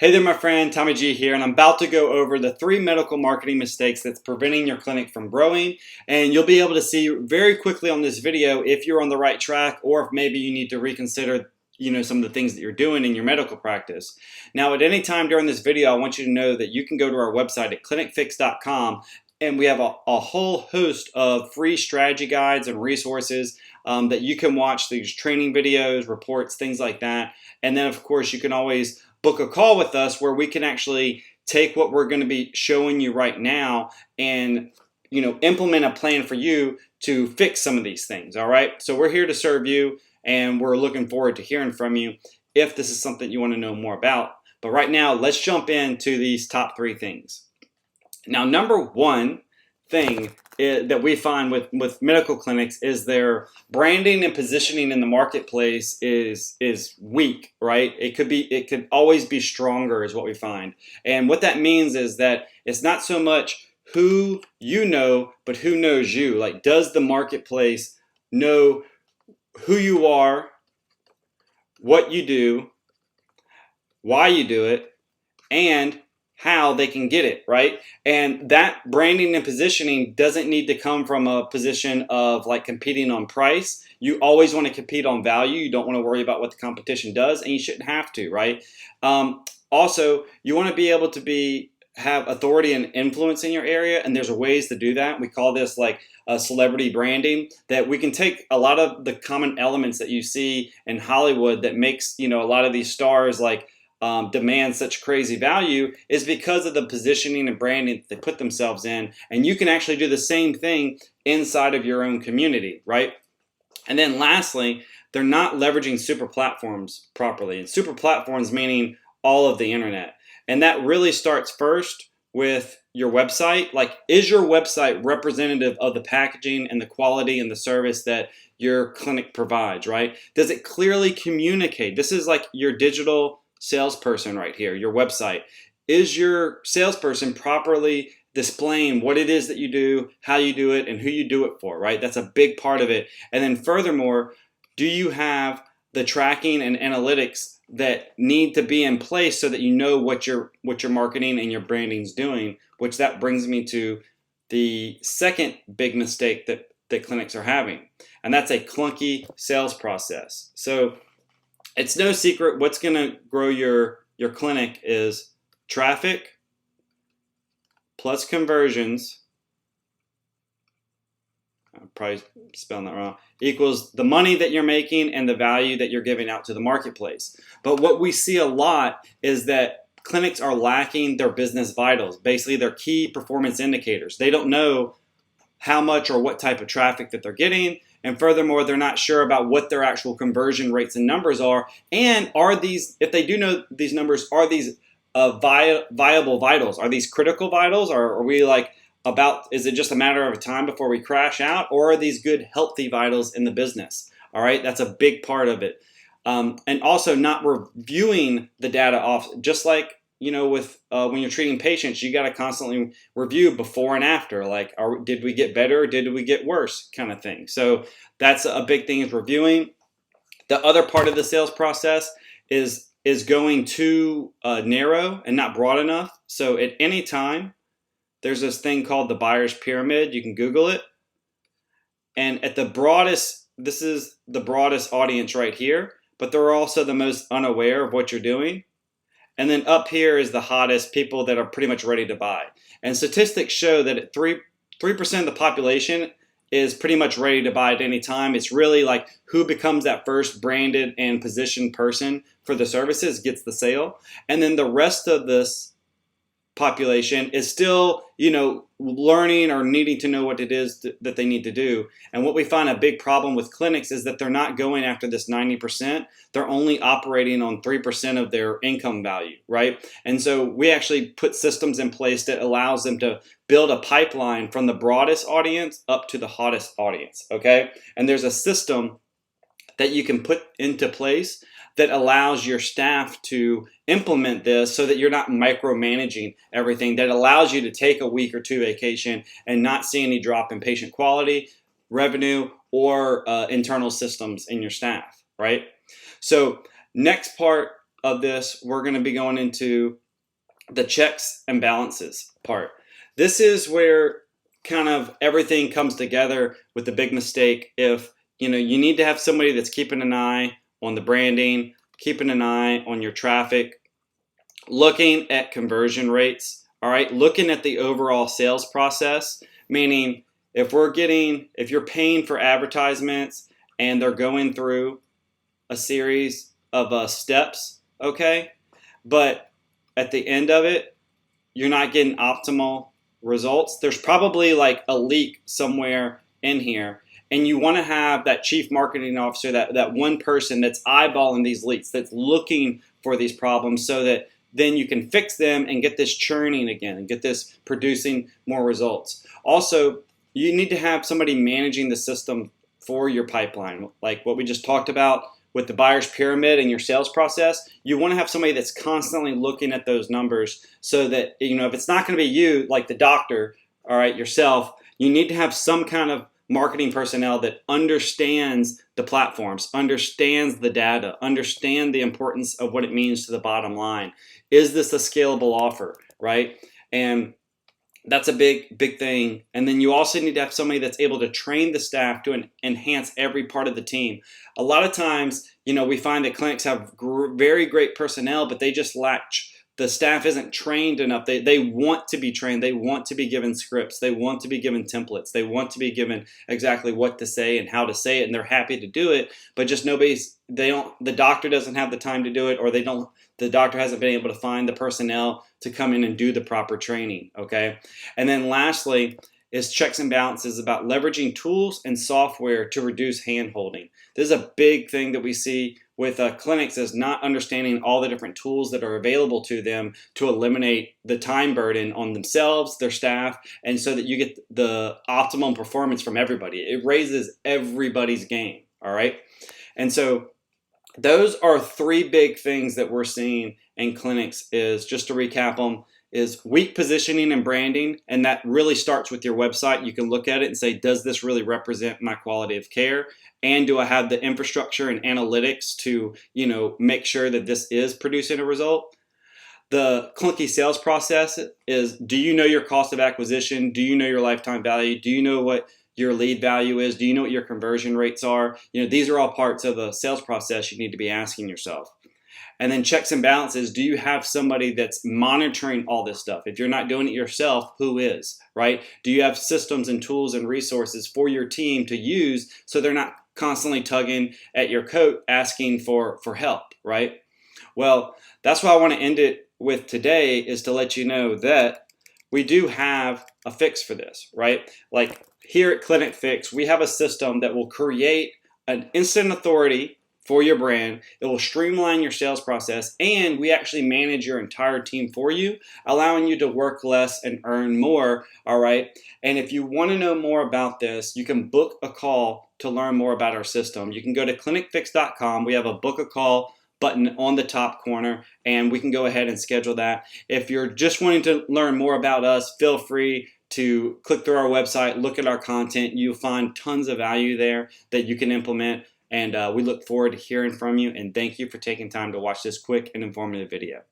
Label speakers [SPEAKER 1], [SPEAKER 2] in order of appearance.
[SPEAKER 1] Hey there, my friend, Tommy G here, and I'm about to go over the 3 medical marketing mistakes that's preventing your clinic from growing. And you'll be able to see very quickly on this video if you're on the right track or if maybe you need to reconsider some of the things that you're doing in your medical practice. Now, at any time during this video, I want you to know that you can go to our website at ClinicFIX.com, and we have a whole host of free strategy guides and resources that you can watch, these training videos, reports, things like that. And then, of course, you can always book a call with us where we can actually take what we're going to be showing you right now and implement a plan for you to fix some of these things. All right, so we're here to serve you, and we're looking forward to hearing from you if this is something you want to know more about. But right now, let's jump into these top 3 things. Now, number 1 thing that we find with medical clinics is their branding and positioning in the marketplace is weak, right? It could always be stronger is what we find. And what that means is that it's not so much who you know, but who knows you. Like, does the marketplace know who you are, what you do, why you do it, and how they can get it, right? And that branding and positioning doesn't need to come from a position of like competing on price. You always want to compete on value. You don't want to worry about what the competition does, and you shouldn't have to, right? Also, you want to be able to have authority and influence in your area, and there's ways to do that. We call this like celebrity branding, that we can take a lot of the common elements that you see in Hollywood that makes a lot of these stars like demand such crazy value is because of the positioning and branding that they put themselves in. And you can actually do the same thing inside of your own community, right? And then lastly, they're not leveraging super platforms properly. And super platforms meaning all of the internet. And that really starts first with your website. Like, is your website representative of the packaging and the quality and the service that your clinic provides, right? Does it clearly communicate? This is like your digital salesperson right here, your website. Is your salesperson properly displaying what it is that you do, how you do it, and who you do it for, right? That's a big part of it. And then furthermore, do you have the tracking and analytics that need to be in place so that you know what your marketing and your branding is doing? Which that brings me to the second big mistake that clinics are having, and that's a clunky sales process. So it's no secret what's going to grow your clinic is traffic plus conversions, I'm probably spelling that wrong, equals the money that you're making and the value that you're giving out to the marketplace. But what we see a lot is that clinics are lacking their business vitals, basically their key performance indicators. They don't know how much or what type of traffic that they're getting. And furthermore, they're not sure about what their actual conversion rates and numbers are. And are these, if they do know these numbers, are these viable vitals? Are these critical vitals? Or are we like is it just a matter of time before we crash out? Or are these good, healthy vitals in the business? All right, that's a big part of it. And also not reviewing the data off, just like with when you're treating patients, you got to constantly review before and after. Like, did we get better or did we get worse, kind of thing. So that's a big thing, is reviewing. The other part of the sales process is going too narrow and not broad enough. So at any time, there's this thing called the buyer's pyramid. You can Google it. And at the broadest, this is the broadest audience right here, but they're also the most unaware of what you're doing. And then up here is the hottest people that are pretty much ready to buy. And statistics show that at 3% of the population is pretty much ready to buy at any time. It's really like who becomes that first branded and positioned person for the services gets the sale. And then the rest of this population is still, learning or needing to know what it is that they need to do. And what we find a big problem with clinics is that they're not going after this 90%. They're only operating on 3% of their income value, right? And so we actually put systems in place that allows them to build a pipeline from the broadest audience up to the hottest audience, okay? And there's a system that you can put into place that allows your staff to implement this so that you're not micromanaging everything, that allows you to take a week or 2 vacation and not see any drop in patient quality, revenue, or internal systems in your staff, right? So next part of this, we're going to be going into the checks and balances part. This is where kind of everything comes together with the big mistake. If you need to have somebody that's keeping an eye on the branding, keeping an eye on your traffic, looking at conversion rates, all right, looking at the overall sales process, meaning if you're paying for advertisements and they're going through a series of steps, okay, but at the end of it, you're not getting optimal results. There's probably like a leak somewhere in here, and you want to have that chief marketing officer, that one person that's eyeballing these leaks, that's looking for these problems, so that then you can fix them and get this churning again and get this producing more results. Also, you need to have somebody managing the system for your pipeline, like what we just talked about with the buyer's pyramid and your sales process. You want to have somebody that's constantly looking at those numbers, so that if it's not going to be you, like the doctor, all right, yourself, you need to have some kind of marketing personnel that understands the platforms, understands the data, understand the importance of what it means to the bottom line. Is this a scalable offer, right? And that's a big thing. And then you also need to have somebody that's able to train the staff to enhance every part of the team. A lot of times, we find that clinics have very great personnel, but they just lack. The staff isn't trained enough. They want to be trained. They want to be given scripts. They want to be given templates. They want to be given exactly what to say and how to say it, and they're happy to do it. But just the doctor doesn't have the time to do it, or the doctor hasn't been able to find the personnel to come in and do the proper training, okay? And then lastly is checks and balances, about leveraging tools and software to reduce hand-holding. This is a big thing that we see with clinics, is not understanding all the different tools that are available to them to eliminate the time burden on themselves, their staff, and so that you get the optimum performance from everybody. It raises everybody's game, all right? And so those are three big things that we're seeing in clinics. Is, just to recap them, is weak positioning and branding, and that really starts with your website. You can look at it and say, does this really represent my quality of care? And do I have the infrastructure and analytics to, make sure that this is producing a result? The clunky sales process is, do you know your cost of acquisition? Do you know your lifetime value? Do you know what your lead value is? Do you know what your conversion rates are? These are all parts of the sales process you need to be asking yourself. And then checks and balances, do you have somebody that's monitoring all this stuff? If you're not doing it yourself, who is, right? Do you have systems and tools and resources for your team to use, so they're not constantly tugging at your coat asking for help, right? Well, that's what I want to end it with today, is to let you know that we do have a fix for this, right? Like here at ClinicFIX, we have a system that will create an instant authority for your brand. It will streamline your sales process, and we actually manage your entire team for you, allowing you to work less and earn more, all right? And if you want to know more about this, you can book a call to learn more about our system. You can go to ClinicFIX.com. We have a book a call button on the top corner, and we can go ahead and schedule that. If you're just wanting to learn more about us, feel free to click through our website, look at our content. You'll find tons of value there that you can implement. And we look forward to hearing from you, and thank you for taking time to watch this quick and informative video.